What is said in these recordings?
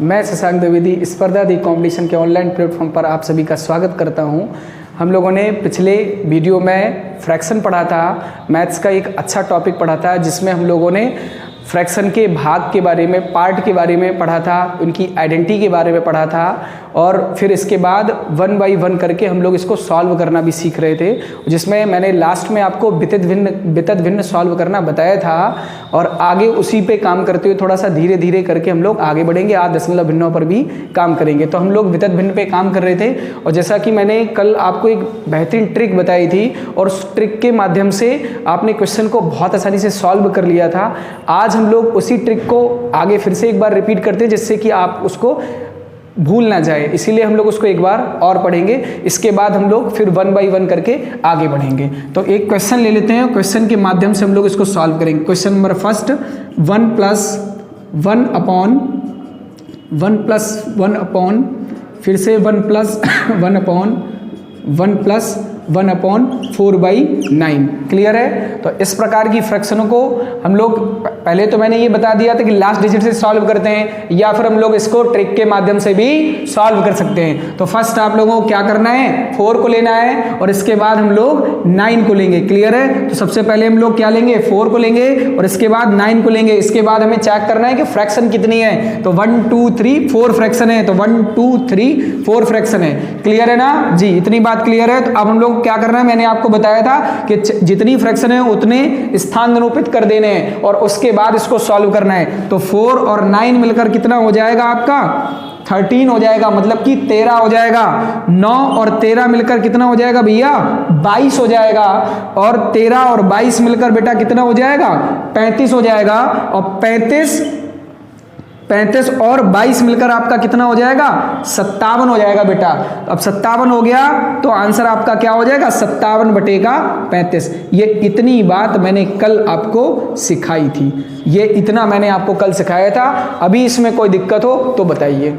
मैं शशांक द्विवेदी स्पर्धा दी कंपटीशन के ऑनलाइन प्लेटफॉर्म पर आप सभी का स्वागत करता हूं। हम लोगों ने पिछले वीडियो में फ्रैक्शन पढ़ा था, मैथ्स का एक अच्छा टॉपिक पढ़ा था जिसमें हम लोगों ने फ्रैक्शन के भाग के बारे में, पार्ट के बारे में पढ़ा था, उनकी आइडेंटिटी के बारे में पढ़ा था और फिर इसके बाद 1 बाई 1 करके हम लोग इसको सॉल्व करना भी सीख रहे थे, जिसमें मैंने लास्ट में आपको वितत भिन्न सॉल्व करना बताया था और आगे उसी पे काम करते हुए थोड़ा सा धीरे धीरे करके हम लोग आगे बढ़ेंगे। आज दशमलव भिन्नों पर भी काम करेंगे। तो हम लोग वितत भिन्न पे काम कर रहे थे और जैसा कि मैंने कल आपको एक बेहतरीन ट्रिक बताई थी और उस ट्रिक के माध्यम से आपने क्वेश्चन को बहुत आसानी से सॉल्व कर लिया था। आज हम लोग उसी ट्रिक को आगे फिर से एक बार रिपीट करते हैं जिससे कि आप उसको भूल ना जाए, इसीलिए हम लोग उसको एक बार और पढ़ेंगे। इसके बाद हम लोग फिर 1 बाई 1 करके आगे बढ़ेंगे। तो एक क्वेश्चन ले लेते हैं, क्वेश्चन के माध्यम से हम लोग इसको सॉल्व करेंगे। Question number first, 1 plus 1 upon फिर से 1 plus 1 upon 1 plus 1 upon 4/9। Clear है? तो इस प्रकार की फ्रैक्शनों को हम लोग पहले तो मैंने ये बता दिया था कि लास्ट डिजिट से सॉल्व करते हैं या फिर हम लोग इसको ट्रिक के माध्यम से भी सॉल्व कर सकते हैं। तो फर्स्ट आप लोगों को क्या करना है, 4 को लेना है और इसके बाद हम लोग 9 को लेंगे। क्लियर है? तो सबसे पहले हम लोग क्या लेंगे, 4 को लेंगे और इसके बाद 9 को लेंगे। इसके बाद हमें चेक करना है कि फ्रैक्शन कितनी है। तो 1 2 3 4 फ्रैक्शन है, तो 1 2 3 4 फ्रैक्शन है। क्लियर है ना जी? इतनी बात क्लियर है। तो अब हम लोग क्या करना है, मैंने आपको बताया था कि जितनी फ्रैक्शन है उतने स्थान निरूपित कर देने हैं और उसके बाद इसको सॉल्व करना है। तो 4 और 9 मिलकर कितना हो जाएगा आपका, 13 हो जाएगा, मतलब कि 13 हो जाएगा। 9 और 13 मिलकर कितना हो जाएगा भैया, 22 हो जाएगा। और 13 और 22 मिलकर बेटा कितना हो जाएगा, 35 हो जाएगा। और 35 और 22 मिलकर आपका कितना हो जाएगा, 57 हो जाएगा बेटा। अब 57 हो गया तो आंसर आपका क्या हो जाएगा, 57/35। ये इतनी बात मैंने कल आपको सिखाई थी, ये इतना मैंने आपको कल सिखाया था। अभी इसमें कोई दिक्कत हो तो बताइए।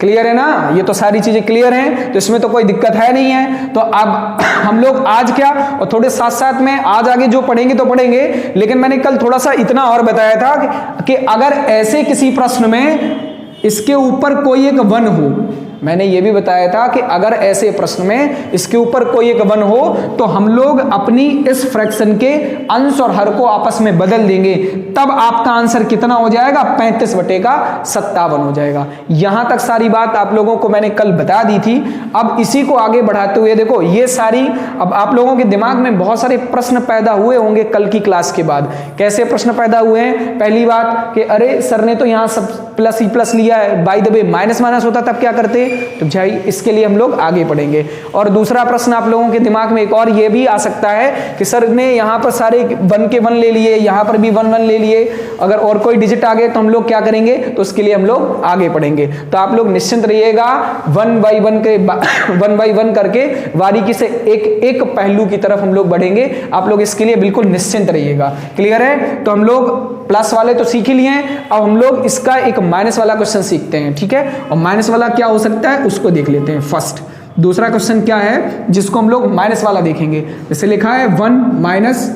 क्लियर है ना? ये तो सारी चीजें क्लियर हैं, तो इसमें तो कोई दिक्कत है नहीं है। तो अब हम लोग आज क्या और थोड़े साथ साथ में आज आगे जो पढ़ेंगे तो पढ़ेंगे, लेकिन मैंने कल थोड़ा सा इतना और बताया था कि अगर ऐसे किसी प्रश्न में इसके ऊपर कोई एक 1 हो, मैंने ये भी बताया था कि अगर ऐसे प्रश्न में इसके ऊपर कोई एक 1 हो तो हम लोग अपनी इस फ्रैक्शन के अंश और हर को आपस में बदल देंगे, तब आपका आंसर कितना हो जाएगा, 35/57 हो जाएगा। यहां तक सारी बात आप लोगों को मैंने कल बता दी थी। अब इसी को आगे बढ़ाते हुए देखो, ये सारी अब आप लोगों के दिमाग में बहुत सारे प्रश्न पैदा हुए होंगे कल की क्लास के बाद। कैसे प्रश्न पैदा हुए हैं? पहली बात कि अरे सर ने तो यहां सब प्लस ही प्लस लिया है, by the way minus minus होता तब क्या करते? तो भाई इसके लिए हम लोग आगे पढ़ेंगे। और दूसरा प्रश्न आप लोगों के दिमाग में एक और ये भी आ सकता है कि सर ने यहाँ पर सारे 1 के 1 ले लिए, यहाँ पर भी 1 1 ले लिए, अगर और कोई डिजिट आ गए तो हम लोग क्या करेंगे? तो उसके लिए हम लोग आगे पढ़ेंगे। तो आप लोग निश्चिंत रहिएगा, 1 बाई 1 करके बारीकी से एक पहलू की तरफ हम लोग बढ़ेंगे। आप लोग इसके लिए बिल्कुल निश्चिंत रहिएगा। क्लियर है? तो हम लोग प्लस वाले तो सीख ही लिए हैं, अब हम लोग इसका एक माइनस वाला क्वेश्चन सीखते हैं। ठीक है? और माइनस वाला क्या हो सकता है उसको देख लेते हैं फर्स्ट। दूसरा क्वेश्चन क्या है जिसको हम लोग माइनस वाला देखेंगे? जैसे लिखा है 1 माइनस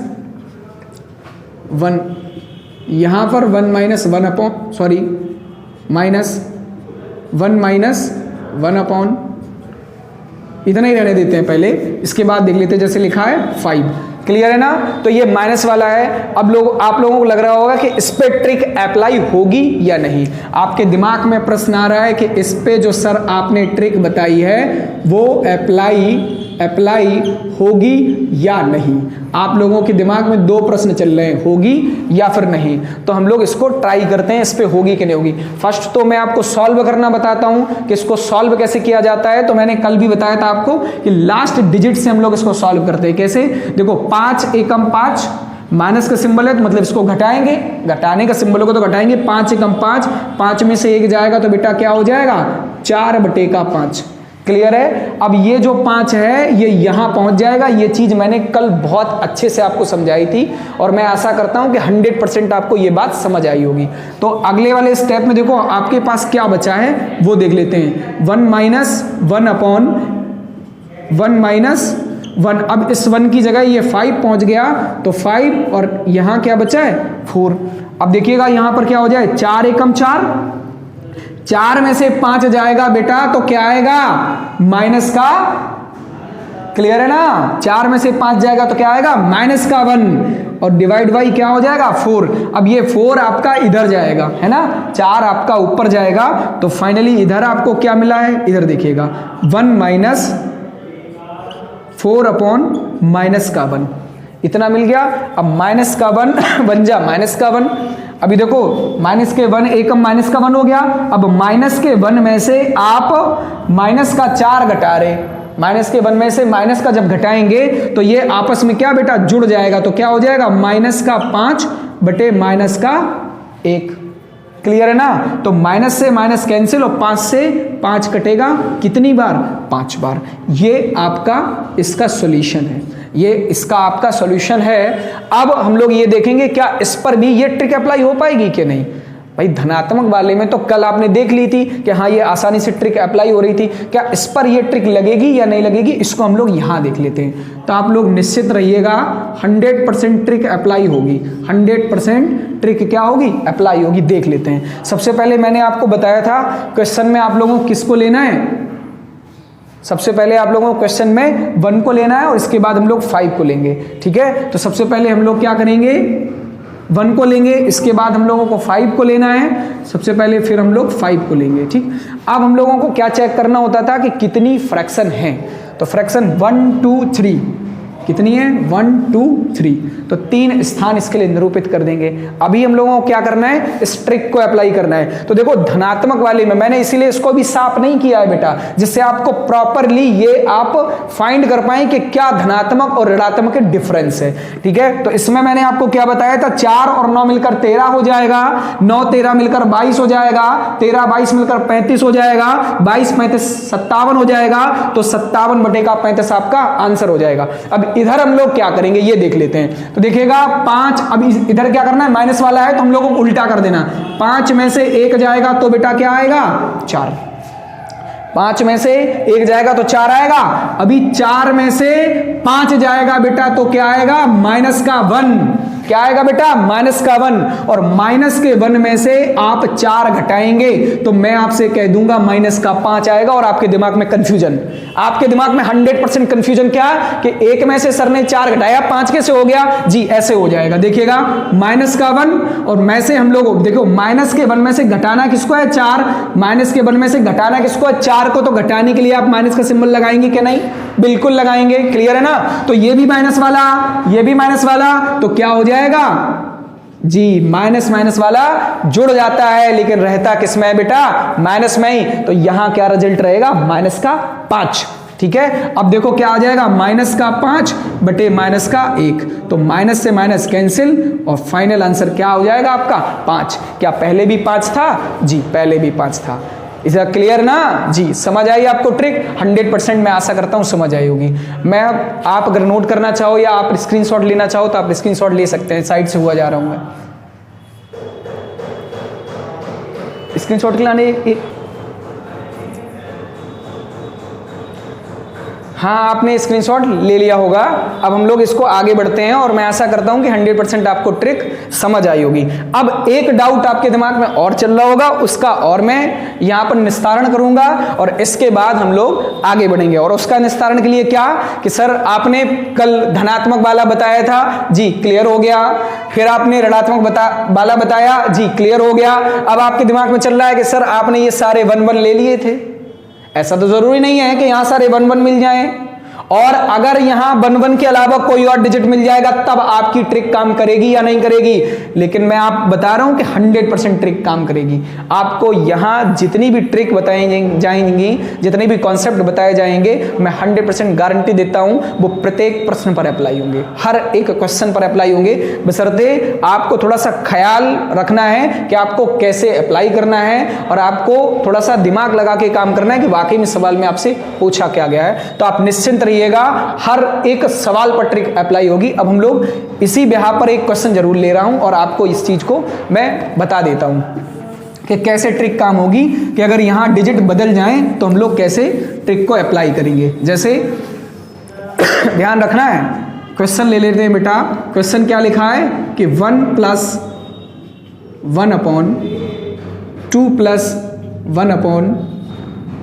1, यहां पर 1 माइनस 1 अपॉन माइनस 1 अपॉन, इतना ही रहने देते हैं पहले, इसके बाद देख लेते हैं। जैसे लिखा है 5। क्लियर है ना? तो ये माइनस वाला है। अब आप लोगों को लग रहा होगा कि इस पे ट्रिक अप्लाई होगी या नहीं। आपके दिमाग में प्रश्न आ रहा है कि इस पे जो सर आपने ट्रिक बताई है वो अप्लाई होगी या नहीं। आप लोगों के दिमाग में 2 प्रश्न चल रहे हैं, होगी या फिर नहीं। तो हम लोग इसको ट्राई करते हैं, इस पे होगी कि नहीं होगी। फर्स्ट तो मैं आपको सॉल्व करना बताता हूं कि इसको सॉल्व कैसे किया जाता है। तो मैंने कल भी बताया था आपको कि लास्ट डिजिट से हम लोग इसको सॉल्व करते हैं। कैसे? देखो 5 एकम 5, माइनस का सिंबल है तो मतलब इसको घटाएंगे, घटाने का सिंबल होगा तो घटाएंगे। 5 एकम 5, 5 में से 1 जाएगा तो बेटा क्या हो जाएगा, 4/5। क्लियर है? अब ये जो 5 है ये यहां पहुंच जाएगा। ये चीज मैंने कल बहुत अच्छे से आपको समझाई थी और मैं आशा करता हूं कि 100% आपको ये बात समझ आई होगी। तो अगले वाले स्टेप में देखो आपके पास क्या बचा है वो देख लेते हैं। 1 माइनस 1 अपॉन 1 माइनस 1। अब इस 1 की जगह ये 5 पहुंच गया तो 5 और यहां क्या बचा है 4। अब देखिएगा यहां पर क्या हो जाए, 4 एकम 4, 4 में से 5 जाएगा बेटा तो क्या आएगा, माइनस का, क्लियर है ना, 4 में से 5 जाएगा तो क्या आएगा, माइनस का 1 और डिवाइड बाई क्या हो जाएगा 4। अब ये 4 आपका इधर जाएगा, है ना, 4 आपका ऊपर जाएगा, तो फाइनली इधर आपको क्या मिला है, इधर देखिएगा 1 माइनस 4 अपॉन माइनस का 1, इतना मिल गया। अब माइनस का 1 बन जा माइनस का 1, अभी देखो माइनस के 1 एकम माइनस का 1 हो गया। अब माइनस के 1 में से आप माइनस का 4 घटा रहे, माइनस के 1 में से माइनस का जब घटाएंगे तो ये आपस में क्या बेटा जुड़ जाएगा, तो क्या हो जाएगा माइनस का 5 बटे माइनस का 1, क्लियर है ना। तो माइनस से माइनस कैंसिल और 5 से 5 कटेगा, कितनी बार, 5 बार। ये आपका इसका सॉल्यूशन है, ये इसका आपका सॉल्यूशन है। अब हम लोग ये देखेंगे क्या इस पर भी ये ट्रिक अप्लाई हो पाएगी कि नहीं। भाई धनात्मक वाले में तो कल आपने देख ली थी कि हाँ ये आसानी से ट्रिक अप्लाई हो रही थी, क्या इस पर ये ट्रिक लगेगी या नहीं लगेगी, इसको हम लोग यहाँ देख लेते हैं। तो आप लोग निश्चित रहिएगा 100% ट्रिक अप्लाई होगी, 100% ट्रिक क्या होगी, अप्लाई होगी, देख लेते हैं। सबसे पहले मैंने आपको बताया था क्वेश्चन में आप लोगों को किसको लेना है, सबसे पहले आप लोगों को क्वेश्चन में 1 को लेना है और इसके बाद हम लोग 5 को लेंगे, ठीक है। तो सबसे पहले हम लोग क्या करेंगे, 1 को लेंगे, इसके बाद हम लोगों को 5 को लेना है, सबसे पहले फिर हम लोग 5 को लेंगे, ठीक। अब हम लोगों को क्या चेक करना होता था कि कितनी फ्रैक्शन है, तो फ्रैक्शन 1 2 3 कितनी है, 1 2 3, तो 3 स्थान इसके लिए निरूपित कर देंगे। अभी हम लोगों को क्या करना है, इस ट्रिक को अप्लाई करना है। तो देखो धनात्मक वाले में मैंने इसीलिए इसको भी साफ नहीं किया है बेटा, जिससे आपको प्रॉपरली ये आप फाइंड कर पाए कि क्या धनात्मक और ऋणात्मक के डिफरेंस है, ठीक है। तो इसमें मैंने आपको क्या बताया था, 4 और 9 मिलकर 13 हो जाएगा, 9 13 मिलकर 22 हो जाएगा, 13 22 मिलकर 35 हो जाएगा, 22 35 57 हो जाएगा, तो 57 बटे का 35 आपका आंसर हो जाएगा। अब इधर हम लोग क्या करेंगे ये देख लेते हैं। तो देखिएगा 5, अब इधर क्या करना है, माइनस वाला है तो हम लोगों को उल्टा कर देना, 5 में से 1 जाएगा तो बेटा क्या आएगा, 4, 5 में से 1 जाएगा तो 4 आएगा। अभी 4 में से 5 जाएगा बेटा तो क्या आएगा, माइनस का 1, क्या आएगा बेटा, माइनस का 1, और माइनस के 1 में से आप 4 घटाएंगे तो मैं आपसे कह दूंगा माइनस का 5 आएगा। और आपके दिमाग में कंफ्यूजन, आपके दिमाग में 100% कंफ्यूजन क्या कि 1 में से सर ने 4 घटाया 5 कैसे हो गया, जी ऐसे हो जाएगा। देखिएगा माइनस का 1 और में से हम लोग देखो माइनस के 1 में से घटाना किसको है, 4, माइनस के 1 में से घटाना किसको है, 4 को। तो घटाने के लिए आप माइनस का सिंबल लगाएंगे कि नहीं, बिल्कुल लगाएंगे, क्लियर है ना। तो ये भी माइनस वाला, ये भी माइनस वाला, तो क्या हो जाएगा जी, माइनस माइनस वाला जुड़ जाता है, लेकिन रहता किसमें है बेटा, माइनस में ही। तो यहां क्या रिजल्ट रहेगा, माइनस का 5, ठीक है। अब देखो क्या आ जाएगा, माइनस का 5 बटे माइनस का 1, तो माइनस से माइनस कैंसिल और फाइनल आंसर क्या हो जाएगा आपका 5। क्या पहले भी 5 था, जी पहले भी 5 था। इसका क्लियर ना जी, समझ आई आपको ट्रिक, 100% मैं आशा करता हूं समझ आई होगी। मैं आप अगर नोट करना चाहो या आप स्क्रीनशॉट लेना चाहो तो आप स्क्रीनशॉट ले सकते हैं, साइड से हुआ जा रहा हूं मैं, स्क्रीनशॉट के लाने। हाँ आपने स्क्रीनशॉट ले लिया होगा। अब हम लोग इसको आगे बढ़ते हैं और मैं आशा करता हूं कि 100% आपको ट्रिक समझ आई होगी। अब एक डाउट आपके दिमाग में और चल रहा होगा, उसका और मैं यहां पर निस्तारण करूंगा और इसके बाद हम लोग आगे बढ़ेंगे। और उसका निस्तारण के लिए क्या कि सर आपने कल धनात्मक वाला बताया था, जी क्लियर हो गया। फिर आपने ऋणात्मक वाला बताया, जी क्लियर हो गया। अब आपके दिमाग में चल रहा है कि सर आपने ये सारे 1 1 ले लिए थे, ऐसा तो जरूरी नहीं है कि यहां सारे 1 1 मिल जाएं, और अगर यहां 1 1 के अलावा कोई और डिजिट मिल जाएगा तब आपकी ट्रिक काम करेगी या नहीं करेगी। लेकिन मैं आप बता रहा हूं कि 100% ट्रिक काम करेगी। आपको यहां जितनी भी ट्रिक बताई जाएंगी, जितने भी कॉन्सेप्ट बताए जाएंगे, मैं 100% गारंटी देता हूं वो प्रत्येक प्रश्न पर अप्लाई होंगे, हर एक क्वेश्चन पर अप्लाई होंगे। बशर्ते आपको थोड़ा सा ख्याल रखना है कि आपको कैसे अप्लाई करना है और आपको थोड़ा सा दिमाग लगा के काम करना है कि वाकई में सवाल में आपसे पूछा क्या गया है। तो आप निश्चिंत रहिएगा, हर एक सवाल पर ट्रिक अप्लाई होगी। अब हम लोग इसी बिहाफ पर एक क्वेश्चन जरूर ले रहा हूं और आपको इस चीज को मैं बता देता हूं कि कैसे ट्रिक काम होगी, कि अगर यहां डिजिट बदल जाएं तो हम लोग कैसे ट्रिक को अप्लाई करेंगे। जैसे ध्यान रखना है, क्वेश्चन ले लेते हैं बेटा। क्वेश्चन क्या लिखा है कि 1 + 1/2 + 1 अपॉन,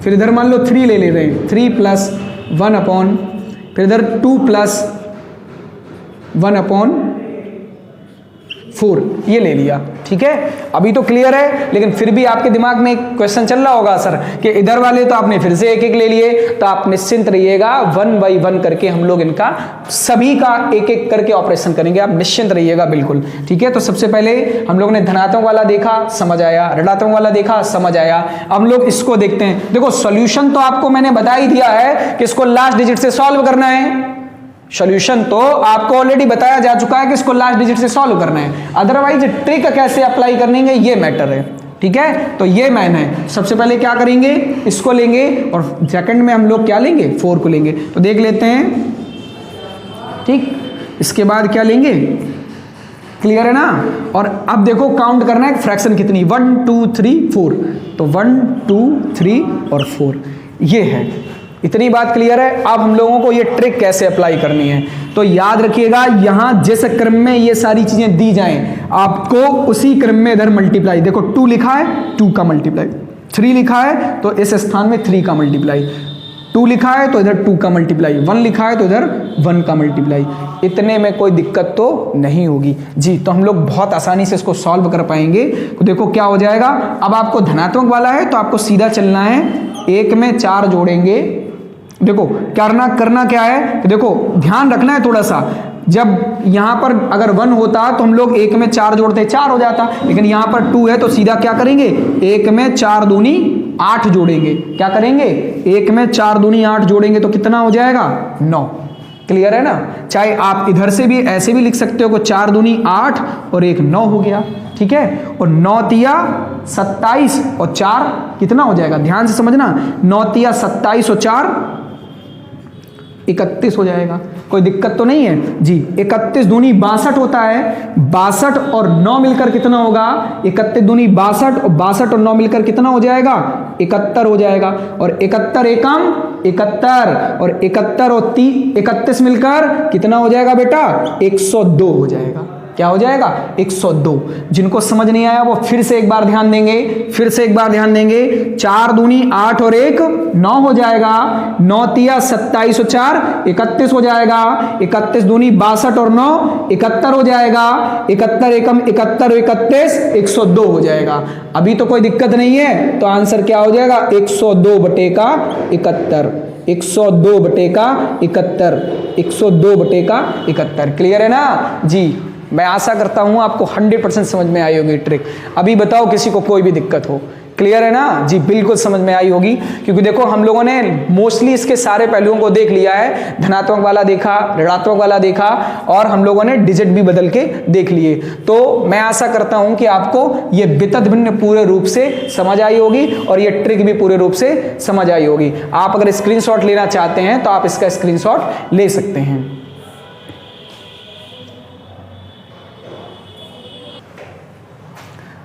फिर इधर मान लो 3 ले रहे हैं, 3 प्लस 1 अपॉन, फिर इधर 2 प्लस 1 अपॉन 4, ये ले लिया। ठीक है, अभी तो क्लियर है, लेकिन फिर भी आपके दिमाग में एक क्वेश्चन चल रहा होगा सर कि इधर वाले तो आपने फिर से एक एक ले लिए, तो आप निश्चिंत रहिएगा, 1 बाई 1 करके हम लोग इनका सभी का एक एक करके ऑपरेशन करेंगे, आप निश्चिंत रहिएगा बिल्कुल। ठीक है, तो सबसे पहले हम लोग ने धनात्मक वाला देखा, समझ आया, ऋणात्मक वाला देखा, समझ आया। अब हम लोग इसको देखते हैं। देखो सॉल्यूशन तो आपको मैंने बता ही दिया है कि इसको लास्ट डिजिट से सॉल्व करना है। सॉल्यूशन तो आपको ऑलरेडी बताया जा चुका है कि इसको लास्ट डिजिट से सॉल्व करना है, अदरवाइज ट्रिक कैसे अप्लाई करनी है ये मैटर है। ठीक है, तो ये मैन है। सबसे पहले क्या करेंगे, इसको लेंगे और सेकंड में हम लोग क्या लेंगे, 4 को लेंगे। तो देख लेते हैं। ठीक, इसके बाद क्या लेंगे, क्लियर है ना। और अब देखो काउंट करना है फ्रैक्शन कितनी, 1 2 3 4, तो 1 2 3 और 4 ये है। इतनी बात क्लियर है। अब हम लोगों को ये ट्रिक कैसे अप्लाई करनी है, तो याद रखिएगा, यहां जिस क्रम में ये सारी चीजें दी जाएं आपको उसी क्रम में इधर मल्टीप्लाई, देखो 2 लिखा है 2 का मल्टीप्लाई, 3 लिखा है तो इस स्थान में 3 का मल्टीप्लाई, 2 लिखा है तो इधर 2 का मल्टीप्लाई, 1 लिखा है तो इधर 1 का मल्टीप्लाई। इतने में कोई दिक्कत तो नहीं होगी जी। तो हम लोग बहुत आसानी से इसको सॉल्व कर पाएंगे। तो देखो क्या हो जाएगा, अब आपको धनात्मक वाला है तो आपको सीधा चलना है, 1 में 4 जोड़ेंगे। देखो करना क्या है, तो देखो ध्यान रखना है थोड़ा सा, जब यहां पर अगर 1 होता तो हम लोग 1 में 4 जोड़ते 4 हो जाता, लेकिन यहां पर 2 है तो सीधा क्या करेंगे, 1 में 4 दूनी 8 जोड़ेंगे। क्या करेंगे, 1 में 4 दूनी 8 जोड़ेंगे तो कितना हो जाएगा, 9। क्लियर है ना। चाहे आप इधर से भी ऐसे भी लिख सकते हो कि 4 दूनी 8 और 1 9 हो गया। ठीक है, और 9 तिया 27 और 4 कितना हो जाएगा, ध्यान से समझना, 9 तिया 27 और 4 31 हो जाएगा। कोई दिक्कत तो नहीं है जी। 31 दूनी 62 होता है, 62 और 9 मिलकर कितना होगा, 31 दूनी 62 और 62 और 9 मिलकर कितना हो जाएगा, 71 हो जाएगा। और 71 एकम 71 और 71 और 31 मिलकर कितना हो जाएगा बेटा, 102 हो जाएगा। क्या हो जाएगा, 102। जिनको समझ नहीं आया वो फिर से एक बार ध्यान देंगे, 4 दूनी 8 और 1 9 हो जाएगा, 9 तिया 27 और 4 31 हो जाएगा, 31 दूनी 62 और 9 71 हो जाएगा, 71 एकम 71 31 102 हो जाएगा। अभी तो कोई दिक्कत नहीं है, तो आंसर क्या हो जाएगा, 102 बटे का 71, 102 बटे का 71, 102 बटे का 71। क्लियर है ना जी। मैं आशा करता हूं आपको 100% समझ में आई होगी ट्रिक। अभी बताओ किसी को कोई भी दिक्कत हो, क्लियर है ना जी, बिल्कुल समझ में आई होगी, क्योंकि देखो हम लोगों ने मोस्टली इसके सारे पहलुओं को देख लिया है। धनात्मक वाला देखा, ऋणात्मक वाला देखा, और हम लोगों ने डिजिट भी बदल के देख लिए। तो मैं आशा करता हूं कि आपको ये वितत भिन्न पूरे रूप से समझ आई होगी और ये ट्रिक भी पूरे रूप से समझ आई होगी। आप अगर स्क्रीनशॉट लेना चाहते हैं तो आप इसका स्क्रीनशॉट ले सकते हैं।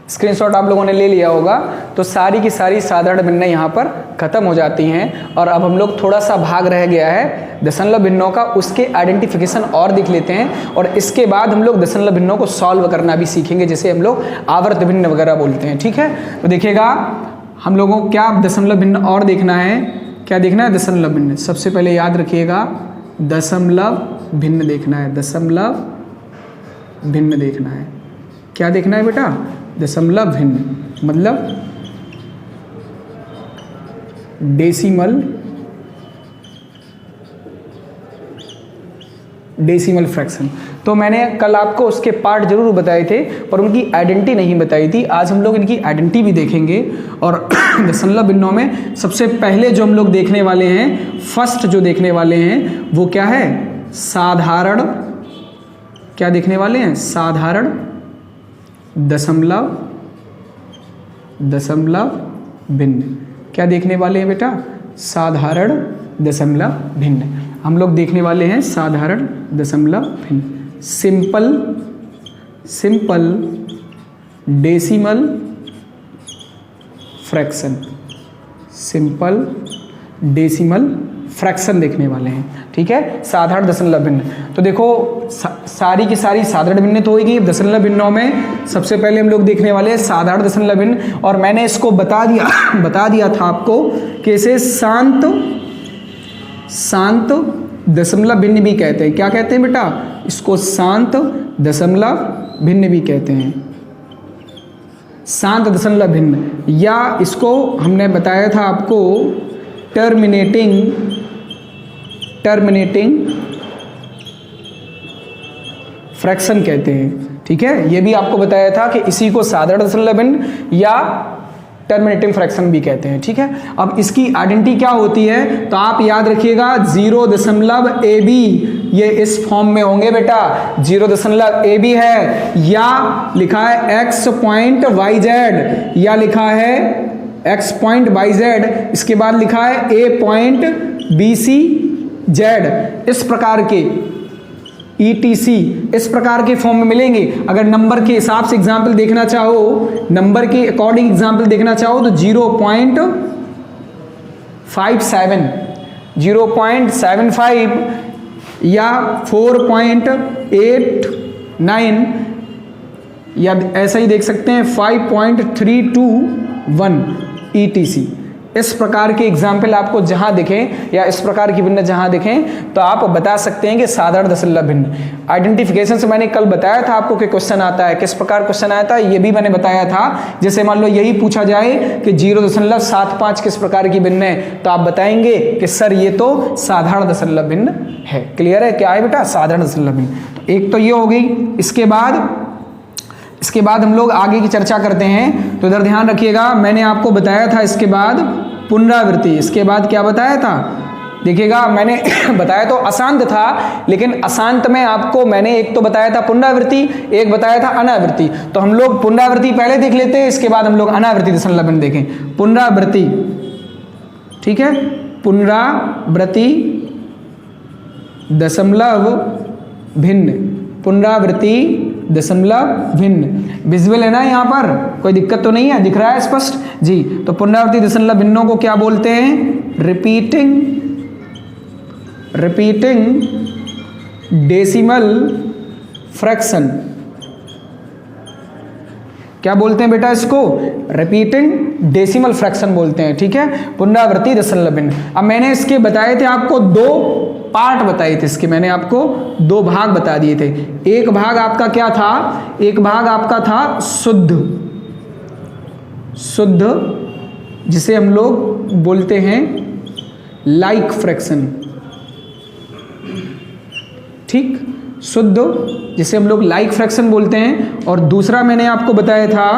स्क्रीनशॉट आप लोगों ने ले लिया होगा, तो सारी की सारी साधारण भिन्नें यहाँ पर खत्म हो जाती हैं। और अब हम लोग थोड़ा सा भाग रह गया है दशमलव भिन्नों का, उसके आइडेंटिफिकेशन और देख लेते हैं, और इसके बाद हम लोग दशमलव भिन्नों को सॉल्व करना भी सीखेंगे, जिसे हम लोग आवर्त भिन्न वगैरह बोलते हैं। ठीक है, तो देखिएगा हम लोगों को क्या दशमलव भिन्न और देखना है, क्या देखना है, दशमलव भिन्न। सबसे पहले याद रखिएगा दशमलव भिन्न देखना है, दशमलव भिन्न देखना है। क्या देखना है बेटा, दशमलव भिन्न, मतलब डेसिमल फ्रैक्शन। तो मैंने कल आपको उसके पार्ट जरूर बताए थे, पर उनकी आइडेंटिटी नहीं बताई थी। आज हम लोग इनकी आइडेंटिटी भी देखेंगे। और दशमलव भिन्नों में सबसे पहले जो हम लोग देखने वाले हैं, फर्स्ट जो देखने वाले हैं वो क्या है, साधारण। क्या देखने वाले हैं, साधारण दशमलव भिन्न। क्या देखने वाले हैं बेटा, साधारण दशमलव भिन्न। हम लोग देखने वाले हैं साधारण दशमलव भिन्न, simple decimal fraction, simple decimal fraction देखने वाले हैं, ठीक है, साधारण दशमलव भिन्न। तो देखो सारी की सारी साधारण भिन्न तो होगी। दशमलव भिन्नों में सबसे पहले हम लोग देखने वाले हैं साधारण दशमलव भिन्न, और मैंने इसको बता दिया था आपको कि इसे शांत दशमलव भिन्न भी कहते हैं। क्या कहते हैं बेटा? इसको शांत दशमलव भिन्न भी कहते हैं, शांत दशमलव भिन्न, या इसको हमने बताया था आपको टर्मिनेटिंग फ्रैक्शन कहते हैं, ठीक है। ये भी आपको बताया था कि इसी को साधारण दशमलव भिन्न या टर्मिनेटिंग फ्रैक्शन भी कहते हैं, ठीक है। अब इसकी आइडेंटिटी क्या होती है, तो आप याद रखिएगा 0.ab, ये इस फॉर्म में होंगे बेटा, 0.ab है, या लिखा है x.yz, या लिखा है x.yz, इसके बाद लिखा है a.bcz, इस प्रकार के ETC इस प्रकार के फॉर्म में मिलेंगे। अगर नंबर के हिसाब से एग्जाम्पल देखना चाहो, नंबर के अकॉर्डिंग एग्जाम्पल देखना चाहो तो 0.57, 0.75 या 4.89, या ऐसा ही देख सकते हैं 5.321 ETC। इस प्रकार के एग्जाम्पल आपको जहां दिखें या इस प्रकार की भिन्न जहां दिखें तो आप बता सकते हैं कि साधारण दशमलव भिन्न। आइडेंटिफिकेशन से मैंने कल बताया था आपको कि क्वेश्चन आता है, किस प्रकार क्वेश्चन आया था ये भी मैंने बताया था। जैसे मान लो यही पूछा जाए कि 0.75 किस प्रकार की भिन्न है, तो आप बताएंगे कि सर ये तो साधारण दशमलव भिन्न है। क्लियर है? क्या है बेटा? साधारण दशमलव भिन्न। तो एक तो ये हो गई। इसके बाद हम लोग आगे की चर्चा करते हैं, तो इधर ध्यान रखिएगा। मैंने आपको बताया था इसके बाद पुनरावृत्ति, इसके बाद क्या बताया था देखिएगा, मैंने बताया तो अशांत था, लेकिन अशांत में आपको मैंने एक तो बताया था पुनरावृत्ति, एक बताया था अनावृत्ति। तो हम लोग पुनरावृत्ति पहले देख लेते हैं, इसके बाद हम लोग अनावृत्ति दशमलव भिन्न देखें। पुनरावृत्ति, ठीक है, पुनरावृत्ति दशमलव भिन्न, पुनरावृत्ति दशमलव भिन्न विजुअल है ना, यहाँ पर कोई दिक्कत तो नहीं है, दिख रहा है स्पष्ट जी। तो पुनरावृत्ति दशमलव भिन्नों को क्या बोलते हैं? Repeating decimal fraction. क्या बोलते हैं बेटा इसको? रिपीटिंग डेसिमल फ्रैक्शन बोलते हैं, ठीक है, पुनरावृत्ति दशमलव भिन्न। अब मैंने इसके बताए थे आपको दो पार्ट बताए थे, इसके मैंने आपको दो भाग बता दिए थे। एक भाग आपका क्या था? एक भाग आपका था शुद्ध, जिसे हम लोग बोलते हैं लाइक फ्रैक्शन, ठीक, शुद्ध जिसे हम लोग लाइक फ्रैक्शन बोलते हैं। और दूसरा मैंने आपको बताया था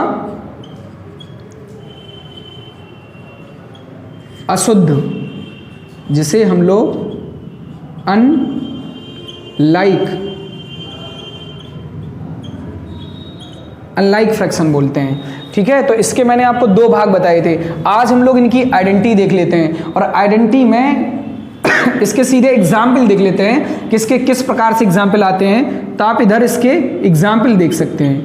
अशुद्ध, जिसे हम लोग अनलाइक फ्रैक्शन बोलते हैं, ठीक है। तो इसके मैंने आपको दो भाग बताए थे। आज हम लोग इनकी आइडेंटिटी देख लेते हैं, और आइडेंटिटी में इसके सीधे एग्जाम्पल देख लेते हैं कि इसके किस प्रकार से एग्जाम्पल आते हैं। तो आप इधर इसके एग्जाम्पल देख सकते हैं,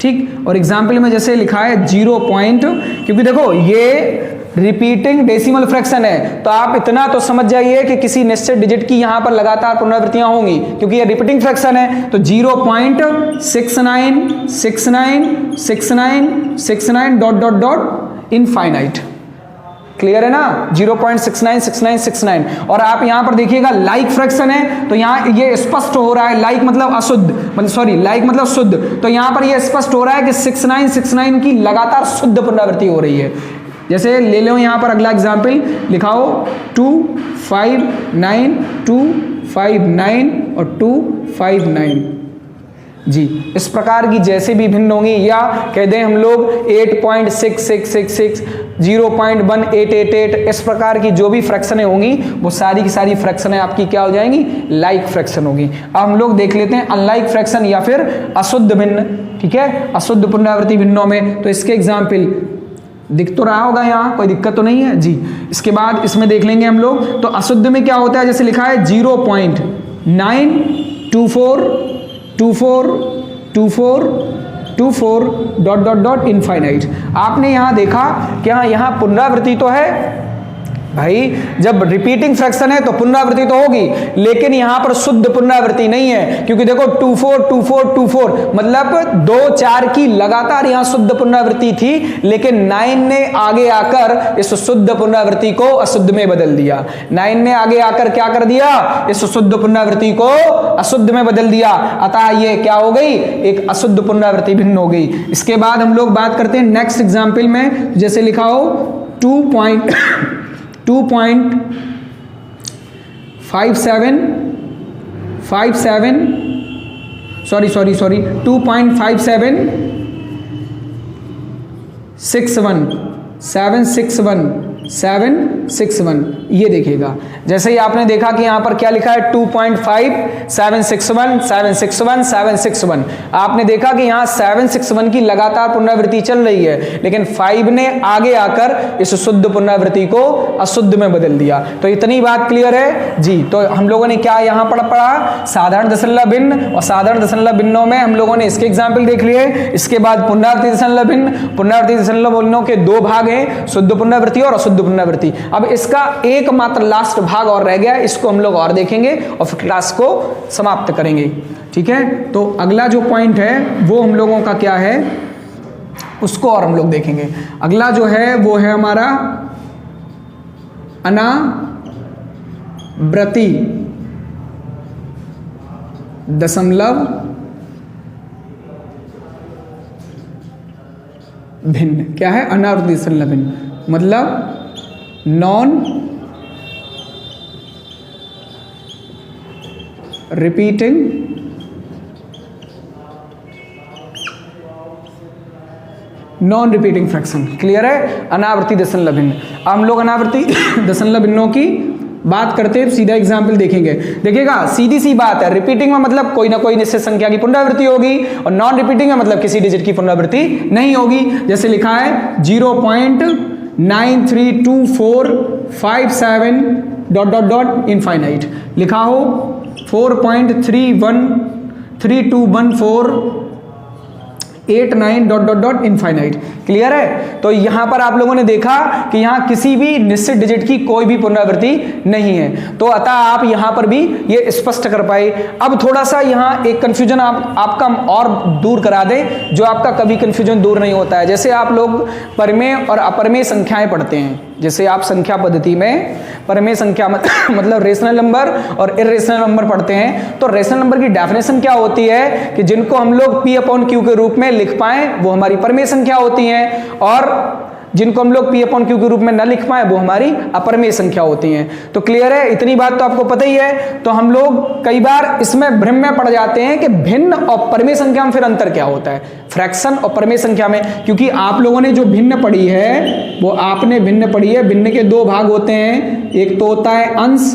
ठीक। और एग्जाम्पल में जैसे लिखा है 0 पॉइंट, क्योंकि देखो ये रिपीटिंग डेसिमल फ्रैक्शन है, तो आप इतना तो समझ जाइए कि किसी निश्चित डिजिट की यहां पर लगातार पुनरावृत्तियां होंगी, क्योंकि ये रिपीटिंग फ्रैक्शन है। तो 0.696969 इनफाइनाइट। क्लियर है ना? 0.696969। और आप यहां पर देखिएगा लाइक फ्रैक्शन है, तो यहां ये स्पष्ट हो रहा है, लाइक मतलब अशुद्ध, मतलब सॉरी लाइक मतलब शुद्ध, तो यहां पर ये स्पष्ट हो रहा है कि 6969 की लगातार शुद्ध पुनरावृत्ति हो रही है। जैसे ले लो यहां पर अगला एग्जाम्पल लिखाओ 259 259 और 259 जी। इस प्रकार की जैसे भी भिन्न होंगी, या कह दें हम लोग 8.6666 0.1888, इस प्रकार की जो भी फ्रैक्शनें होंगी वो सारी की सारी फ्रैक्शनें आपकी क्या हो जाएंगी? लाइक फ्रैक्शन होगी। अब हम लोग देख लेते हैं अनलाइक फ्रैक्शन या फिर अशुद्ध भिन्न, ठीक है, अशुद्ध पुनरावृत्ति भिन्नों में। तो इसके एग्जाम्पल दिख तो रहा होगा, यहाँ कोई दिक्कत तो नहीं है जी। इसके बाद इसमें देख लेंगे हम लोग, तो अशुद्ध में क्या होता है, जैसे लिखा है 0.9242424 ... इनफाइनाइट। आपने यहां देखा कि हाँ यहाँ पुनरावृत्ति तो है, भाई जब रिपीटिंग फ्रैक्शन है तो पुनरावृत्ति तो होगी, लेकिन यहां पर शुद्ध पुनरावृत्ति नहीं है, क्योंकि देखो 2 4 2 4 2 4 मतलब 2 4 की लगातार यहां शुद्ध पुनरावृत्ति थी, लेकिन 9 ने आगे आकर इस शुद्ध पुनरावृत्ति को अशुद्ध में बदल दिया। 9 ने आगे आकर क्या कर दिया, इस शुद्ध पुनरावृत्ति को अशुद्ध में बदल दिया, अतः ये क्या हो गई, एक अशुद्ध पुनरावृत्ति भिन्न हो गई। इसके बाद हम लोग बात करते हैं नेक्स्ट एग्जाम्पल में, जैसे लिखा हो 2.761 ये देखिएगा। जैसे ही आपने देखा कि यहां पर क्या लिखा है 2.5761 आपने देखा कि यहां 761 की लगातार पुनरावृत्ति चल रही है, लेकिन 5 ने आगे आकर इस शुद्ध पुनरावृत्ति को अशुद्ध में बदल दिया। तो इतनी बात क्लियर है जी। तो हम लोगों ने क्या यहां पर पढ़ा, साधारण दशमलव भिन्न, और साधारण दशमलव भिन्नों में हम लोगों ने इसके एग्जाम्पल देख लिए। इसके बाद पुनरावृत्ति दशमलव भिन्न, पुनरावृत्ति दशमलव भिन्नों के 2 भाग हैं, शुद्ध पुनरावृत्ति और अशुद्ध पुनरावृत्ति। अब इसका एकमात्र लास्ट भाग और रह गया, इसको हम लोग और देखेंगे और फिर क्लास को समाप्त करेंगे, ठीक है। तो अगला जो पॉइंट है वो हम लोगों का क्या है, उसको और हम लोग देखेंगे। अगला जो है वो है हमारा अनावृत्ति दशमलव भिन्न। क्या है, अनावृत्ति दशमलव भिन्न मतलब नॉन रिपीटिंग फ्रैक्शन। क्लियर है, अनावृत्ति दशमलव भिन्न। हम लोग अनावृत्ति दशमलव भिन्नों की बात करते हैं, सीधा एग्जाम्पल देखेंगे। देखिएगा सीधी सी बात है, रिपीटिंग में मतलब कोई ना कोई निश्चित संख्या की पुनरावृत्ति होगी, और नॉन रिपीटिंग में मतलब किसी डिजिट की पुनरावृत्ति नहीं होगी। जैसे लिखा है 0.932457 इनफाइनाइट, लिखा हो 4.321489 इनफाइनाइट। क्लियर है। तो यहां पर आप लोगों ने देखा कि यहां किसी भी निश्चित डिजिट की कोई भी पुनरावृत्ति नहीं है, तो अतः आप यहां पर भी ये स्पष्ट कर पाए। अब थोड़ा सा यहां एक कंफ्यूजन आपका और दूर करा दें, जो आपका कभी कंफ्यूजन दूर नहीं होता है। जैसे आप लोग परमेय और अपरमेय संख्याएं पढ़ते हैं, जैसे आप संख्या पद्धति में परमेय संख्या मतलब रेशनल नंबर और इरेशनल नंबर पढ़ते हैं, तो रेशनल नंबर की डेफिनेशन क्या होती है कि जिनको हम लोग P/Q के रूप में लिख पाएं वो हमारी परमेय संख्या होती हैं, और जिनको हम लोग P/Q के रूप में न लिख पाए वो हमारी अपरमेय संख्या होती हैं। तो क्लियर है, इतनी बात तो आपको पता ही है। तो हम लोग कई बार इसमें भ्रम में पड़ जाते हैं कि भिन्न और परमेय संख्या में फिर अंतर क्या होता है, फ्रैक्शन और परमेय संख्या में। क्योंकि आप लोगों ने जो भिन्न पढ़ी है वो आपने भिन्न पढ़ी है, भिन्न के 2 भाग होते हैं, एक तो होता है अंश,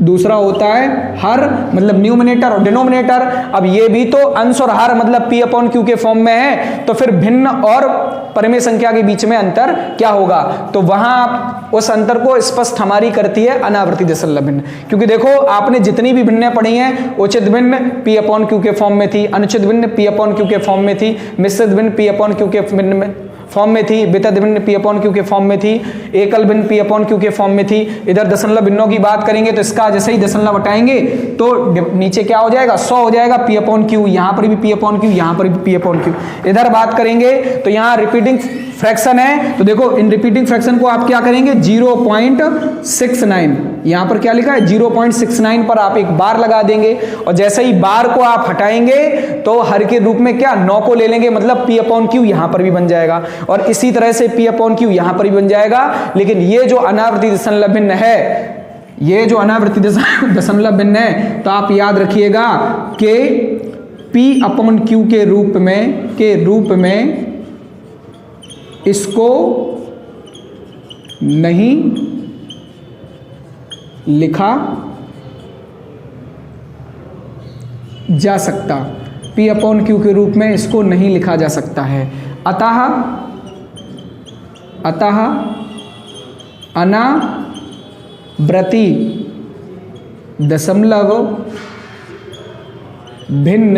दूसरा होता है हर मतलब न्यूमिनेटर और डिनोमिनेटर। अब ये भी तो अंश और हर मतलब P/Q के फॉर्म में है, तो फिर भिन्न और परमेय संख्या के बीच में अंतर क्या होगा, तो वहां उस अंतर को स्पष्ट हमारी करती है अनावृत्ति दशमलव भिन्न। क्योंकि देखो आपने जितनी भी भिन्नें पढ़ी हैं, उचित भिन्न P/Q के फॉर्म में थी, अनुचित भिन्न P/Q के फॉर्म में थी, मिश्रित भिन्न P/Q के फॉर्म में थी, वितथ भिन्न P/Q के फॉर्म में थी, एकल भिन्न P/Q के फॉर्म में थी। इधर दशमलव भिन्नों की बात करेंगे तो इसका जैसे ही दशमलव हटाएंगे तो नीचे क्या हो जाएगा, 100 हो जाएगा P/Q, यहां पर भी P/Q, यहां पर भी P/Q। इधर बात करेंगे तो यहां रिपीटिंग फ्रैक्शन है, तो देखो इन रिपीटिंग फ्रैक्शन को आप क्या करेंगे 0.69, यहां पर क्या लिखा है 0.69 पर आप एक बार लगा देंगे, और जैसे ही बार को आप हटाएंगे तो हर के रूप में क्या 9 को ले लेंगे, मतलब P/Q यहां पर भी बन जाएगा, और इसी तरह से P/Q यहां पर भी बन जाएगा। लेकिन ये जो अनावृत्ति दशमलव भिन्न है, ये जो अनावृत्ति दशमलव भिन्न है, तो आप याद रखिएगा कि P/Q के रूप में इसको नहीं लिखा जा सकता, P/Q के रूप में इसको नहीं लिखा जा सकता है। अतः अनावृत्ति दशमलव भिन्न,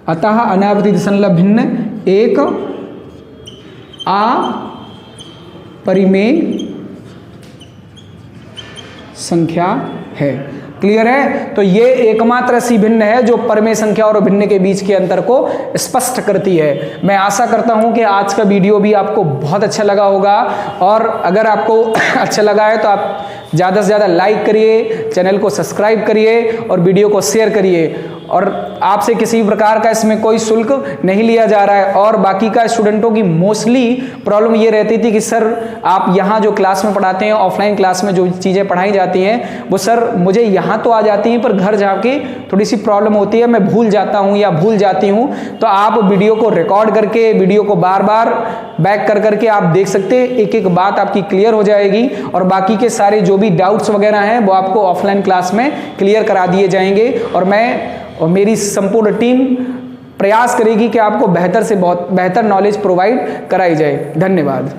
अतः अनावृत्ति दशमलव भिन्न एक अपरिमेय संख्या है। क्लियर है? तो ये एकमात्र ऐसी भिन्न है जो परमेय संख्या और भिन्न के बीच के अंतर को स्पष्ट करती है। मैं आशा करता हूं कि आज का वीडियो भी आपको बहुत अच्छा लगा होगा, और अगर आपको अच्छा लगा है तो आप ज़्यादा से ज़्यादा लाइक करिए, चैनल को सब्सक्राइब करिए और वीडियो को शेयर करिए। और आपसे किसी प्रकार का इसमें कोई शुल्क नहीं लिया जा रहा है। और बाकी का स्टूडेंटों की मोस्टली प्रॉब्लम ये रहती थी कि सर आप यहाँ जो क्लास में पढ़ाते हैं, ऑफलाइन क्लास में जो चीज़ें पढ़ाई जाती हैं वो सर मुझे यहाँ तो आ जाती हैं पर घर जाके थोड़ी सी प्रॉब्लम होती है, मैं भूल जाता हूँ या भूल जाती हूँ। तो आप वीडियो को रिकॉर्ड करके वीडियो को बार बार बैक कर करके आप देख सकते हैं, एक एक बात आपकी क्लियर हो जाएगी। और बाकी के सारे जो भी डाउट्स वगैरह हैं वो आपको ऑफलाइन क्लास में क्लियर करा दिए जाएंगे। और मैं और मेरी संपूर्ण टीम प्रयास करेगी कि आपको बेहतर से बहुत बेहतर नॉलेज प्रोवाइड कराई जाए। धन्यवाद।